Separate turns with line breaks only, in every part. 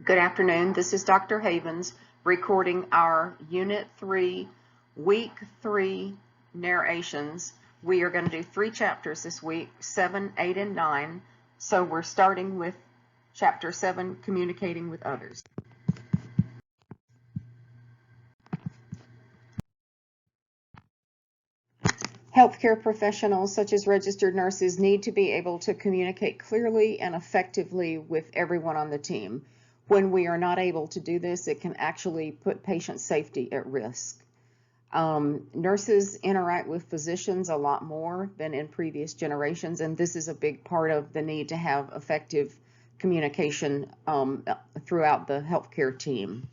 Good afternoon. This is Dr. Havens recording our Unit 3, Week 3 narrations. We are going to do 3 chapters this week, 7, 8, and 9. So we're starting with Chapter 7, Communicating with Others. Healthcare professionals, such as registered nurses, need to be able to communicate clearly and effectively with everyone on the team. When we are not able to do this, it can actually put patient safety at risk. Nurses interact with physicians a lot more than in previous generations, and this is a big part of the need to have effective communication throughout the healthcare team.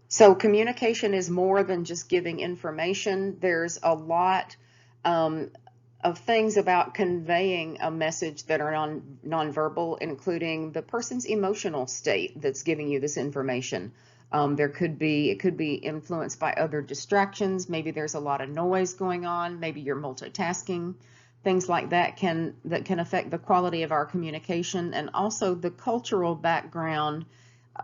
So communication is more than just giving information. There's a lot of things about conveying a message that are nonverbal, including the person's emotional state that's giving you this information. It could be influenced by other distractions. Maybe there's a lot of noise going on. Maybe you're multitasking. Things like that can affect the quality of our communication, and also the cultural background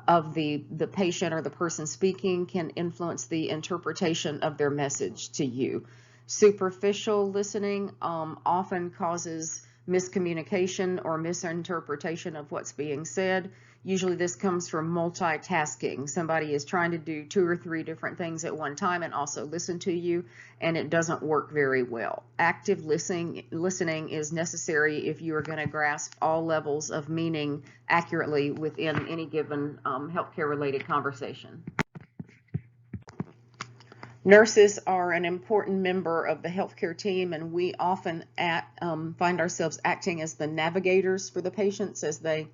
of the patient or the person speaking can influence the interpretation of their message to you. Superficial listening often causes miscommunication or misinterpretation of what's being said. Usually this comes from multitasking. Somebody is trying to do 2 or 3 different things at one time and also listen to you, and it doesn't work very well. Active listening is necessary if you are going to grasp all levels of meaning accurately within any given healthcare-related conversation. Nurses are an important member of the healthcare team, and we often find ourselves acting as the navigators for the patients as they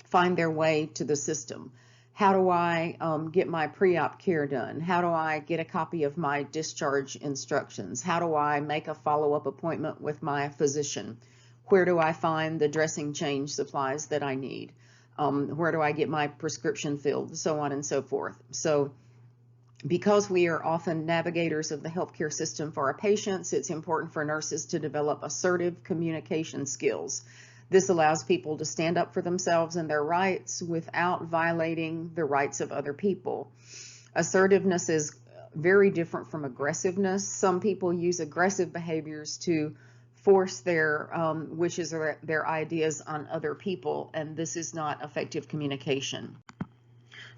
find their way to the system. How do I get my pre-op care done? How do I get a copy of my discharge instructions? How do I make a follow-up appointment with my physician? Where do I find the dressing change supplies that I need? Where do I get my prescription filled? So on and so forth. So because we are often navigators of the healthcare system for our patients, it's important for nurses to develop assertive communication skills. This allows people to stand up for themselves and their rights without violating the rights of other people. Assertiveness is very different from aggressiveness. Some people use aggressive behaviors to force their wishes or their ideas on other people, and this is not effective communication.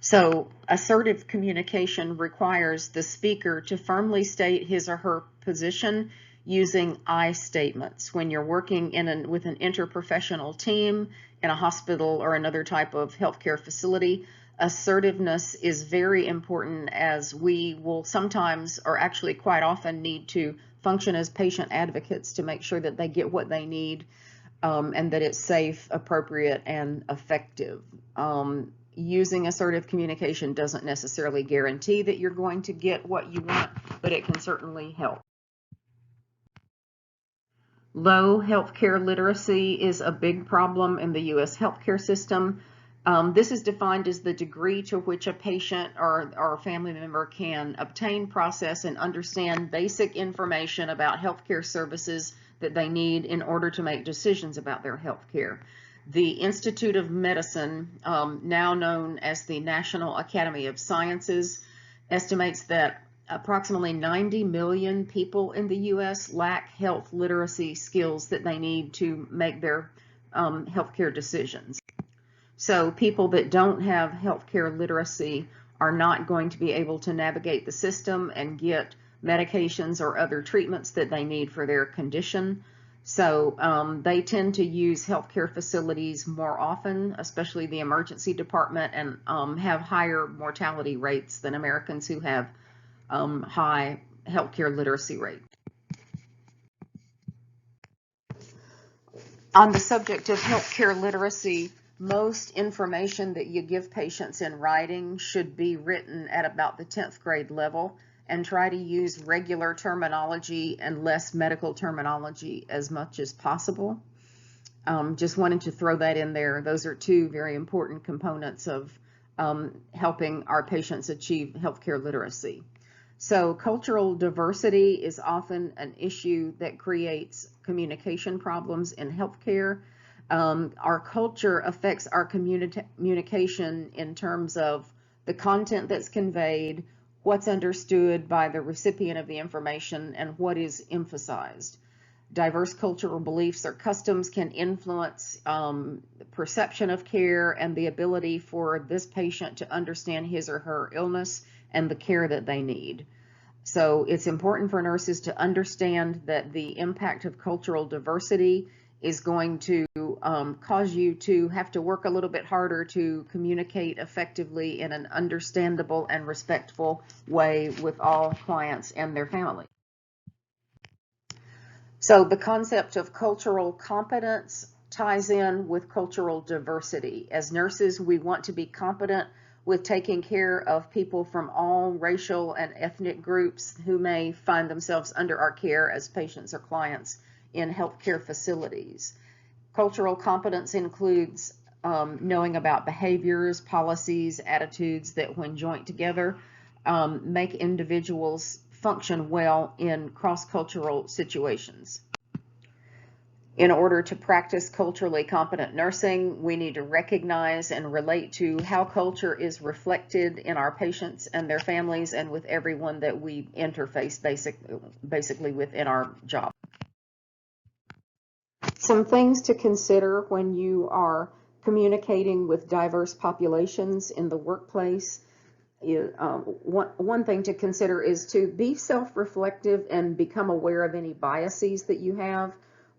So assertive communication requires the speaker to firmly state his or her position using I statements. When you're working with an interprofessional team in a hospital or another type of healthcare facility, assertiveness is very important, as we will sometimes, or actually quite often, need to function as patient advocates to make sure that they get what they need and that it's safe, appropriate, and effective. Using assertive communication doesn't necessarily guarantee that you're going to get what you want, but it can certainly help. Low healthcare literacy is a big problem in the U.S. healthcare system. This is defined as the degree to which a patient or a family member can obtain, process, and understand basic information about healthcare services that they need in order to make decisions about their healthcare. The Institute of Medicine, now known as the National Academy of Sciences, estimates that approximately 90 million people in the U.S. lack health literacy skills that they need to make their healthcare decisions. So people that don't have healthcare literacy are not going to be able to navigate the system and get medications or other treatments that they need for their condition. So they tend to use healthcare facilities more often, especially the emergency department, and have higher mortality rates than Americans who have high healthcare literacy rate. On the subject of healthcare literacy, most information that you give patients in writing should be written at about the 10th grade level, and try to use regular terminology and less medical terminology as much as possible. Just wanted to throw that in there. Those are 2 very important components of helping our patients achieve healthcare literacy. So cultural diversity is often an issue that creates communication problems in healthcare. Our culture affects our communication in terms of the content that's conveyed, what's understood by the recipient of the information, and what is emphasized. Diverse cultural beliefs or customs can influence the perception of care and the ability for this patient to understand his or her illness and the care that they need. So it's important for nurses to understand that the impact of cultural diversity is going to cause you to have to work a little bit harder to communicate effectively in an understandable and respectful way with all clients and their family. So the concept of cultural competence ties in with cultural diversity. As nurses, we want to be competent with taking care of people from all racial and ethnic groups who may find themselves under our care as patients or clients in healthcare facilities. Cultural competence includes knowing about behaviors, policies, attitudes that when joined together make individuals function well in cross-cultural situations. In order to practice culturally competent nursing, we need to recognize and relate to how culture is reflected in our patients and their families and with everyone that we interface basically within our job. Some things to consider when you are communicating with diverse populations in the workplace. One thing to consider is to be self-reflective and become aware of any biases that you have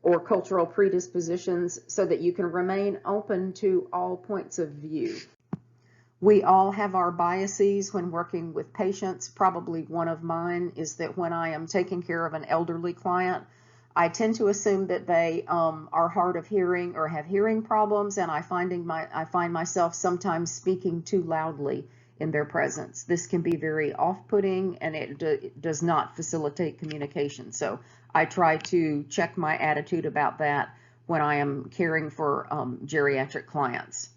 or cultural predispositions so that you can remain open to all points of view. We all have our biases when working with patients. Probably one of mine is that when I am taking care of an elderly client, I tend to assume that they are hard of hearing or have hearing problems, and I find myself sometimes speaking too loudly in their presence. This can be very off-putting, and it does not facilitate communication. So I try to check my attitude about that when I am caring for geriatric clients.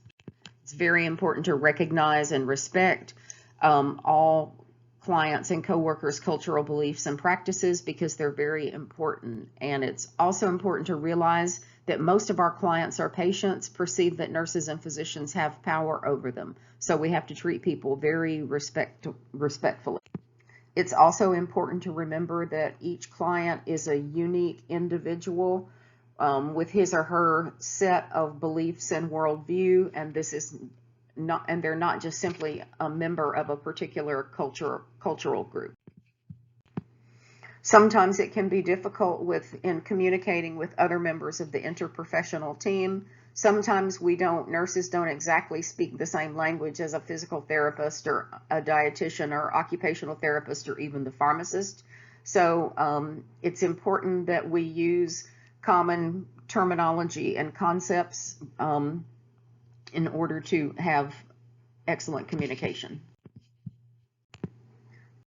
It's very important to recognize and respect all clients and coworkers' cultural beliefs and practices because they're very important. And it's also important to realize that most of our clients or patients perceive that nurses and physicians have power over them. So we have to treat people very respectfully. It's also important to remember that each client is a unique individual with his or her set of beliefs and worldview, and they're not just simply a member of a particular cultural group. Sometimes it can be difficult in communicating with other members of the interprofessional team. Sometimes nurses don't exactly speak the same language as a physical therapist or a dietitian or occupational therapist or even the pharmacist. So it's important that we use common terminology and concepts in order to have excellent communication.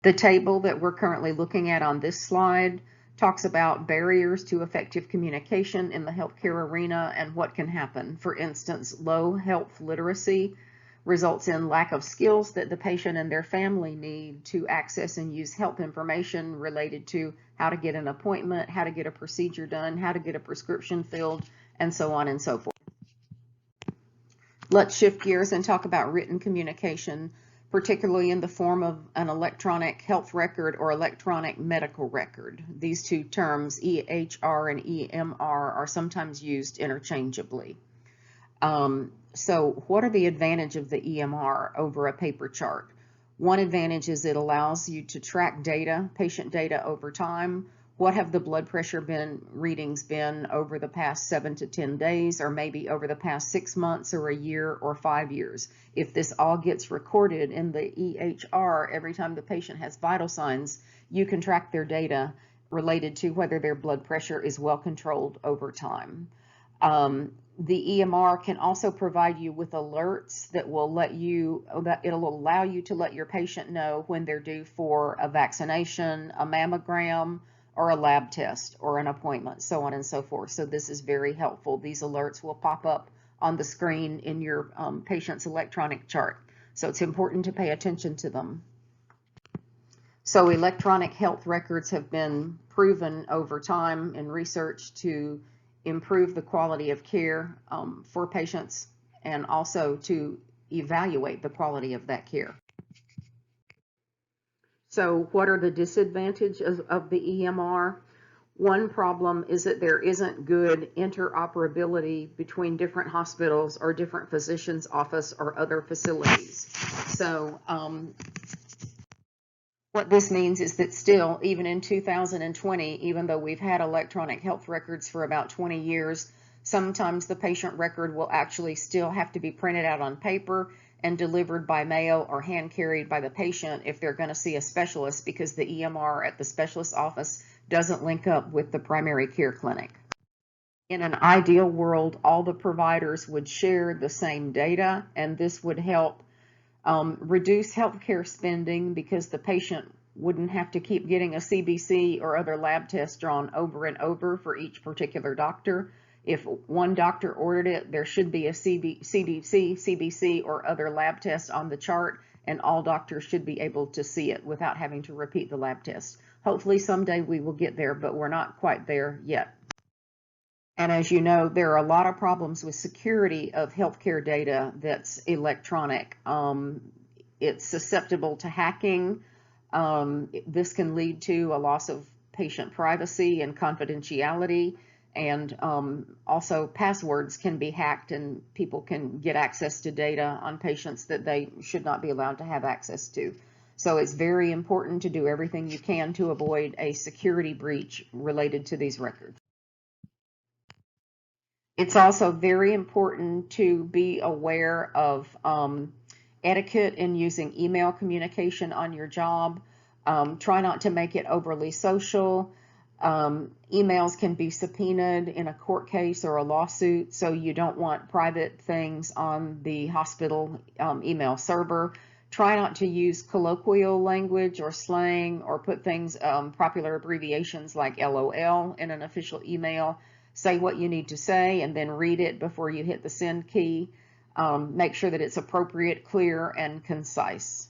The table that we're currently looking at on this slide talks about barriers to effective communication in the healthcare arena and what can happen. For instance, low health literacy results in lack of skills that the patient and their family need to access and use health information related to how to get an appointment, how to get a procedure done, how to get a prescription filled, and so on and so forth. Let's shift gears and talk about written communication, particularly in the form of an electronic health record or electronic medical record. These two terms, EHR and EMR, are sometimes used interchangeably. So what are the advantages of the EMR over a paper chart? One advantage is it allows you to track data, patient data over time. What have the blood pressure readings been over the past 7 to 10 days, or maybe over the past 6 months or a year or 5 years? If this all gets recorded in the EHR, every time the patient has vital signs, you can track their data related to whether their blood pressure is well controlled over time. The EMR can also provide you with alerts that will it'll allow you to let your patient know when they're due for a vaccination, a mammogram, or a lab test, or an appointment, so on and so forth. So this is very helpful. These alerts will pop up on the screen in your patient's electronic chart. So it's important to pay attention to them. So electronic health records have been proven over time in research to improve the quality of care for patients, and also to evaluate the quality of that care. So what are the disadvantages of the EMR? One problem is that there isn't good interoperability between different hospitals or different physicians' office or other facilities. So what this means is that still, even in 2020, even though we've had electronic health records for about 20 years, sometimes the patient record will actually still have to be printed out on paper and delivered by mail or hand carried by the patient if they're going to see a specialist, because the EMR at the specialist's office doesn't link up with the primary care clinic. In an ideal world, all the providers would share the same data, and this would help reduce healthcare spending, because the patient wouldn't have to keep getting a CBC or other lab test drawn over and over for each particular doctor. If one doctor ordered it, there should be a CDC, CBC, or other lab test on the chart, and all doctors should be able to see it without having to repeat the lab test. Hopefully someday we will get there, but we're not quite there yet. And as you know, there are a lot of problems with security of healthcare data that's electronic. It's susceptible to hacking. This can lead to a loss of patient privacy and confidentiality, and also passwords can be hacked, and people can get access to data on patients that they should not be allowed to have access to. So it's very important to do everything you can to avoid a security breach related to these records. It's also very important to be aware of etiquette in using email communication on your job. Try not to make it overly social. Emails can be subpoenaed in a court case or a lawsuit, so you don't want private things on the hospital email server. Try not to use colloquial language or slang, or put things, popular abbreviations like LOL in an official email. Say what you need to say and then read it before you hit the send key. Make sure that it's appropriate, clear, and concise.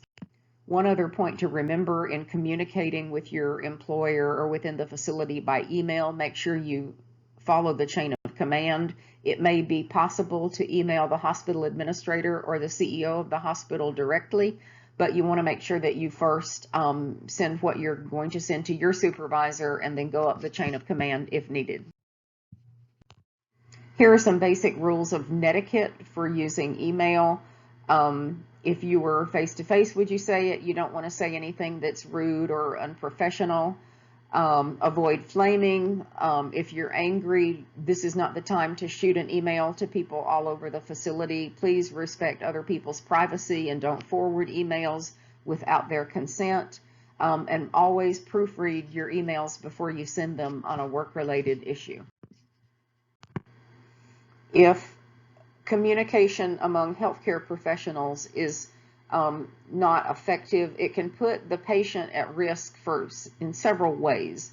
One other point to remember in communicating with your employer or within the facility by email, make sure you follow the chain of command. It may be possible to email the hospital administrator or the CEO of the hospital directly, but you want to make sure that you first send what you're going to send to your supervisor and then go up the chain of command if needed. Here are some basic rules of netiquette for using email. If you were face-to-face, would you say it? You don't want to say anything that's rude or unprofessional. Avoid flaming. If you're angry, this is not the time to shoot an email to people all over the facility. Please respect other people's privacy and don't forward emails without their consent. And always proofread your emails before you send them on a work-related issue. If communication among healthcare professionals is not effective, it can put the patient at risk in several ways.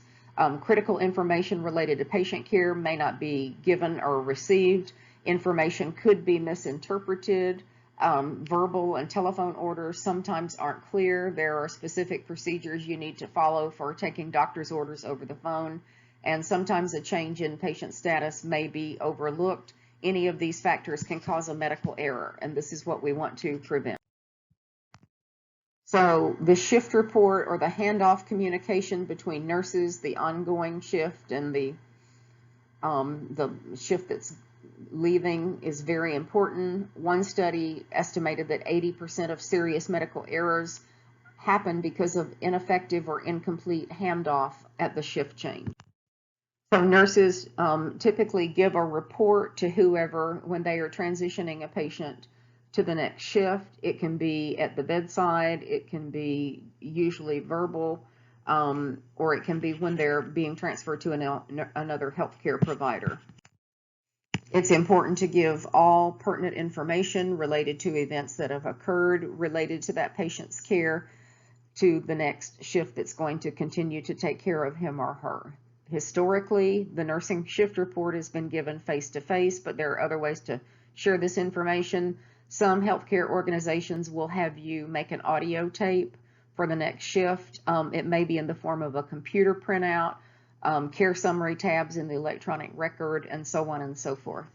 Critical information related to patient care may not be given or received. Information could be misinterpreted. Verbal and telephone orders sometimes aren't clear. There are specific procedures you need to follow for taking doctor's orders over the phone, and sometimes a change in patient status may be overlooked. Any of these factors can cause a medical error, and this is what we want to prevent. So the shift report, or the handoff communication between nurses, the ongoing shift and the shift that's leaving, is very important. One study estimated that 80% of serious medical errors happen because of ineffective or incomplete handoff at the shift change. So nurses typically give a report to whoever when they are transitioning a patient to the next shift. It can be at the bedside, it can be usually verbal, or it can be when they're being transferred to another healthcare provider. It's important to give all pertinent information related to events that have occurred related to that patient's care to the next shift that's going to continue to take care of him or her. Historically, the nursing shift report has been given face-to-face, but there are other ways to share this information. Some healthcare organizations will have you make an audio tape for the next shift. It may be in the form of a computer printout. care summary tabs in the electronic record, and so on and so forth.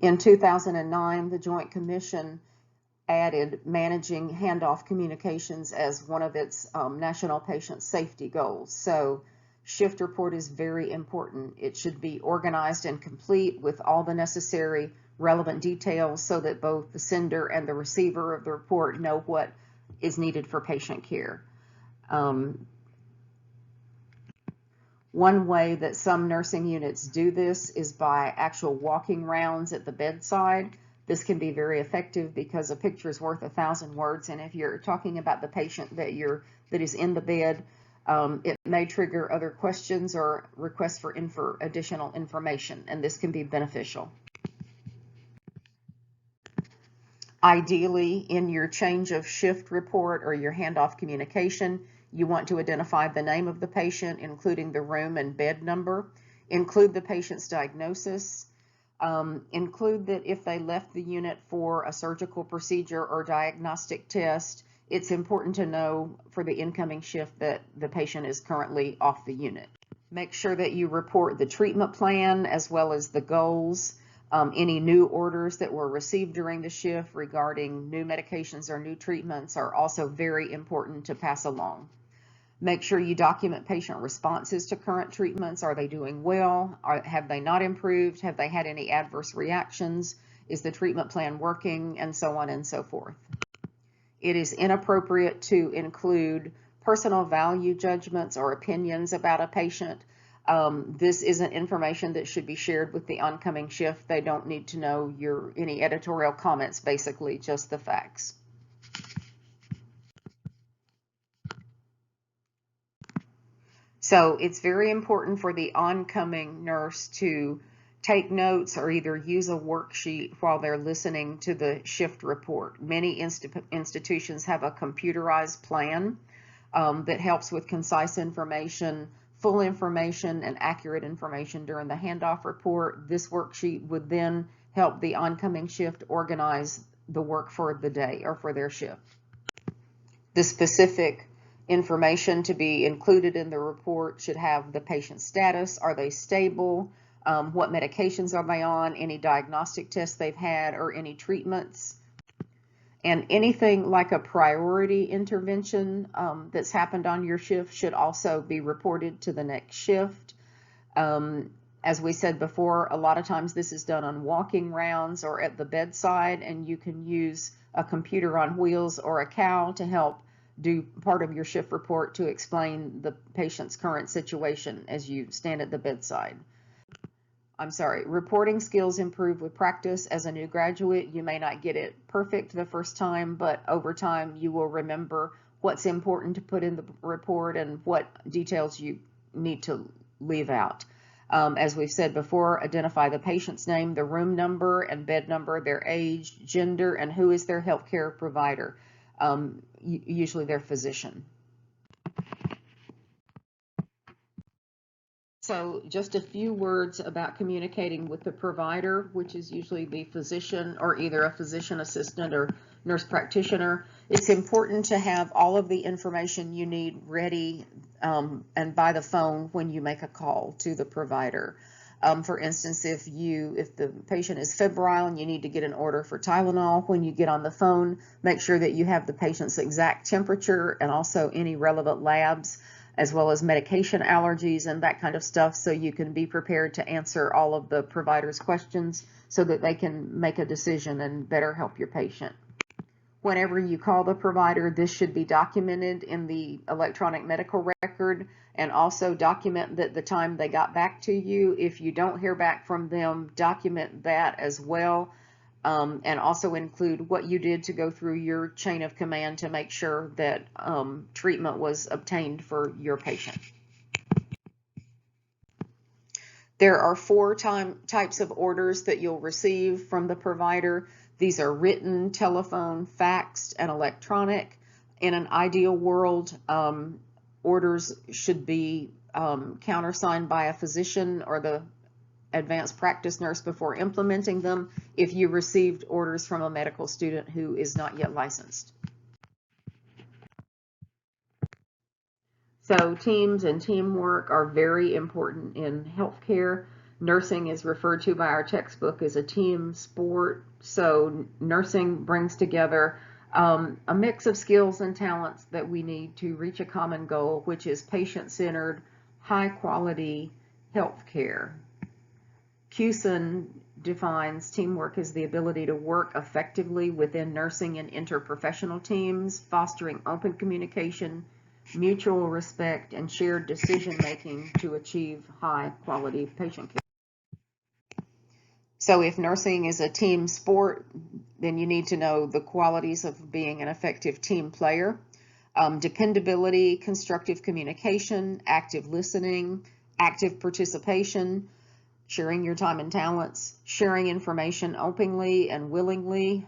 In 2009, the Joint Commission added managing handoff communications as one of its national patient safety goals. So shift report is very important. It should be organized and complete with all the necessary relevant details so that both the sender and the receiver of the report know what is needed for patient care. One way that some nursing units do this is by actual walking rounds at the bedside. This can be very effective because a picture is worth 1,000 words, and if you're talking about the patient that is in the bed, it may trigger other questions or requests for additional information, and this can be beneficial. Ideally, in your change of shift report or your handoff communication, you want to identify the name of the patient, including the room and bed number, include the patient's diagnosis, include that if they left the unit for a surgical procedure or diagnostic test, it's important to know for the incoming shift that the patient is currently off the unit. Make sure that you report the treatment plan as well as the goals. Any new orders that were received during the shift regarding new medications or new treatments are also very important to pass along. Make sure you document patient responses to current treatments. Are they doing well? Have they not improved? Have they had any adverse reactions? Is the treatment plan working? And so on and so forth. It is inappropriate to include personal value judgments or opinions about a patient. This isn't information that should be shared with the oncoming shift. They don't need to know any editorial comments, basically just the facts. So it's very important for the oncoming nurse to take notes or either use a worksheet while they're listening to the shift report. Many institutions have a computerized plan that helps with concise information, full information, and accurate information during the handoff report. This worksheet would then help the oncoming shift organize the work for the day or for their shift. The specific information to be included in the report should have the patient status. Are they stable? What medications are they on? Any diagnostic tests they've had or any treatments? And anything like a priority intervention that's happened on your shift should also be reported to the next shift. As we said before, a lot of times this is done on walking rounds or at the bedside, and you can use a computer on wheels or a cow to help do part of your shift report to explain the patient's current situation as you stand at the bedside. Reporting skills improve with practice. As a new graduate, you may not get it perfect the first time, but over time you will remember what's important to put in the report and what details you need to leave out. As we've said before, identify the patient's name, the room number and bed number, their age, gender, and who is their healthcare provider, usually their physician. So just a few words about communicating with the provider, which is usually the physician or either a physician assistant or nurse practitioner. It's important to have all of the information you need ready and by the phone when you make a call to the provider. For instance, if the patient is febrile and you need to get an order for Tylenol, when you get on the phone, make sure that you have the patient's exact temperature and also any relevant labs, as well as medication allergies and that kind of stuff, so you can be prepared to answer all of the provider's questions so that they can make a decision and better help your patient. Whenever you call the provider, this should be documented in the electronic medical record, and also document that the time they got back to you. If you don't hear back from them, document that as well, and also include what you did to go through your chain of command to make sure that treatment was obtained for your patient. There are 4 types of orders that you'll receive from the provider. These are written, telephone, faxed, and electronic. In an ideal world, orders should be countersigned by a physician or the advanced practice nurse before implementing them if you received orders from a medical student who is not yet licensed. So teams and teamwork are very important in healthcare. Nursing is referred to by our textbook as a team sport. So nursing brings together a mix of skills and talents that we need to reach a common goal, which is patient-centered, high-quality healthcare. Cuson defines teamwork as the ability to work effectively within nursing and interprofessional teams, fostering open communication, mutual respect, and shared decision-making to achieve high-quality patient care. So if nursing is a team sport, then you need to know the qualities of being an effective team player. Dependability, constructive communication, active listening, active participation, sharing your time and talents, sharing information openly and willingly,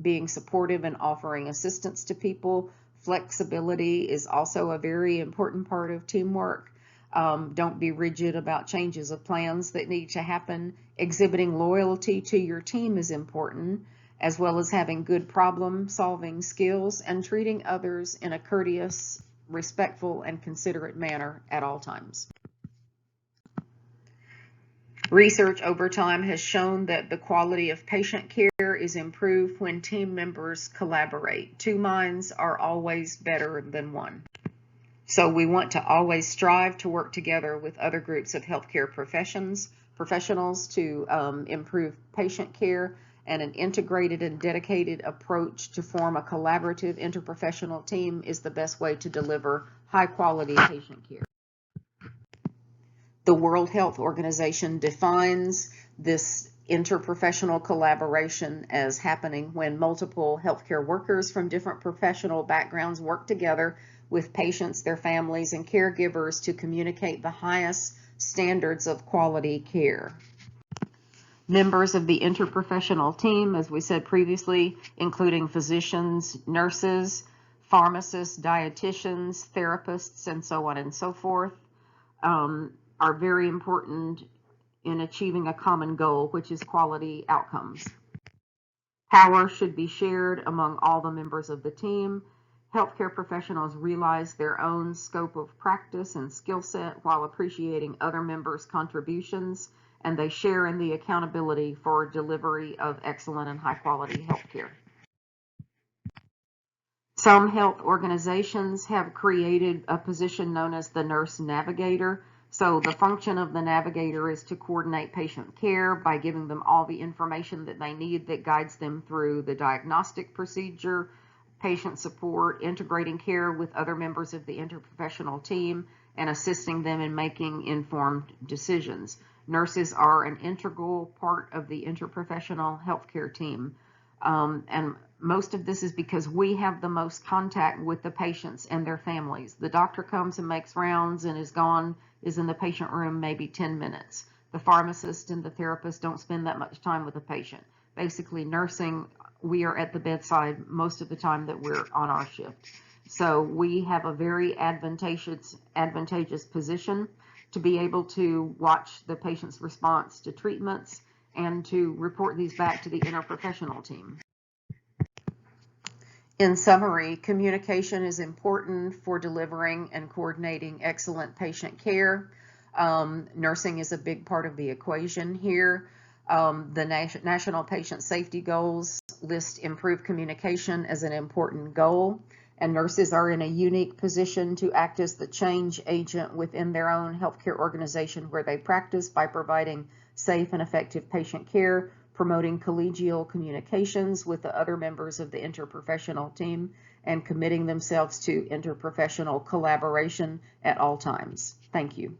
being supportive and offering assistance to people. Flexibility is also a very important part of teamwork. Don't be rigid about changes of plans that need to happen. Exhibiting loyalty to your team is important, as well as having good problem-solving skills and treating others in a courteous, respectful, and considerate manner at all times. Research over time has shown that the quality of patient care is improved when team members collaborate. Two minds are always better than one. So we want to always strive to work together with other groups of healthcare professionals to improve patient care, and an integrated and dedicated approach to form a collaborative interprofessional team is the best way to deliver high-quality patient care. The World Health Organization defines this interprofessional collaboration as happening when multiple healthcare workers from different professional backgrounds work together with patients, their families, and caregivers to communicate the highest standards of quality care. Members of the interprofessional team, as we said previously, including physicians, nurses, pharmacists, dietitians, therapists, and so on and so forth, are very important in achieving a common goal, which is quality outcomes. Power should be shared among all the members of the team. Healthcare professionals realize their own scope of practice and skill set while appreciating other members' contributions, and they share in the accountability for delivery of excellent and high-quality healthcare. Some health organizations have created a position known as the nurse navigator. So the function of the navigator is to coordinate patient care by giving them all the information that they need that guides them through the diagnostic procedure, patient support, integrating care with other members of the interprofessional team, and assisting them in making informed decisions. Nurses are an integral part of the interprofessional healthcare team. And most of this is because we have the most contact with the patients and their families. The doctor comes and makes rounds and is in the patient room maybe 10 minutes. The pharmacist and the therapist don't spend that much time with the patient. Basically, nursing, we are at the bedside most of the time that we're on our shift. So we have a very advantageous position to be able to watch the patient's response to treatments and to report these back to the interprofessional team. In summary, communication is important for delivering and coordinating excellent patient care. Nursing is a big part of the equation here. The National Patient Safety Goals list improved communication as an important goal, and nurses are in a unique position to act as the change agent within their own healthcare organization where they practice by providing safe and effective patient care, promoting collegial communications with the other members of the interprofessional team, and committing themselves to interprofessional collaboration at all times. Thank you.